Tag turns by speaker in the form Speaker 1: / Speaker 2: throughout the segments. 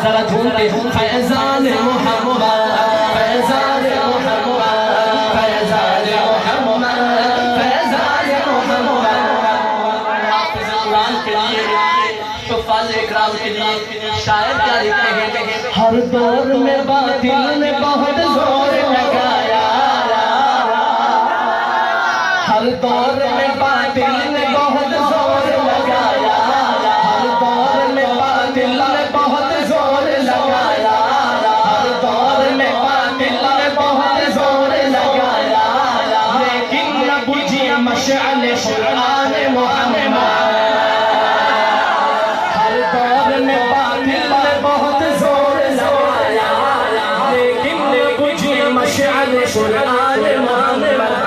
Speaker 1: जरा झूमते फैजान मोहम्मद फैजान मोहम्मद फैजान मोहम्मद फैजान मोहम्मद। हाफिज़ कुरान के लिए हुफ़ाज़ इकराम के लिए शायर क्या लिखते हैं, हर दौर में बातिल ने बहुत जोर लगाया, हर दौर में बातिल ने बहुत जोर लगाया, हर दौर में बातिल ने बहुत जोर लगाया, हर दौर में बातिल ने बहुत जोर लगाया, लेकिन न बुझी मशअल कुरान मोहम्मद। हर दौर में बातिल ने बहुत जोर लगाया, लेकिन न बुझी मशअल कुरान मोहम्मद।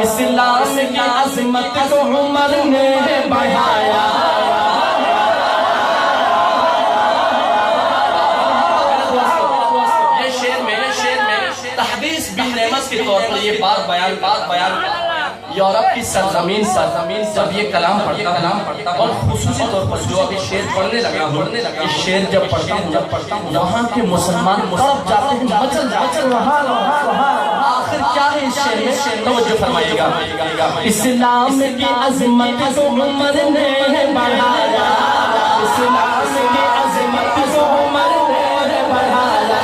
Speaker 1: इस्लाम की अज़मत को उमर ने बढ़ाया, ये शेर में तहदीस बिन नेमत के तौर पर ये बात बयान यूरोप की सरजमीन जब ये कलाम पढ़ता और खुसूसी तौर पर जो अभी शेर पढ़ने लगा ये शेर जब पढ़ता हूँ वहाँ के मुसलमान तड़प जाते हैं, मचल आखिर क्या है इस शेर में, तवज्जो फरमाइएगा। इस्लाम की अज़मत को उमर ने बढ़ाया, इस्लाम की अज़मत को उमर ने बढ़ाया,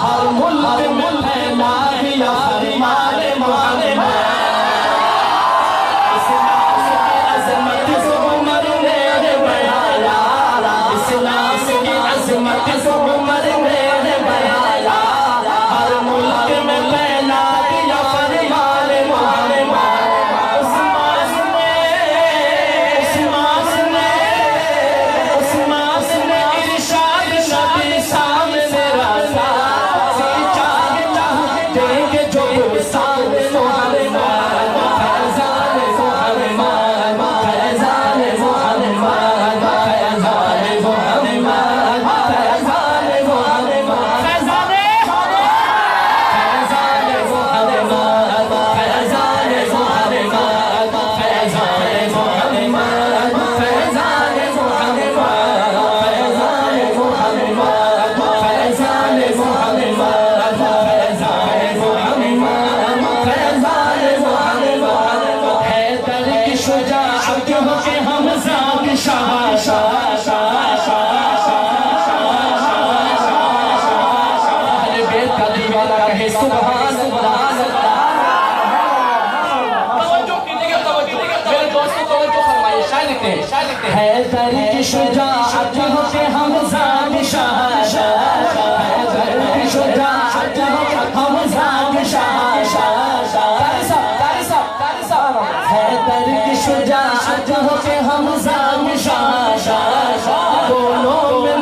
Speaker 1: हर मुल्क में फैला दिया फरमान मोहम्मद। हैदर की शुजाअत हो के हमज़ा शाह, हैदर की शुजाअत हो के हमज़ा शाह, हैदर की शुजाअत हो के हमज़ा शाह, दोनों में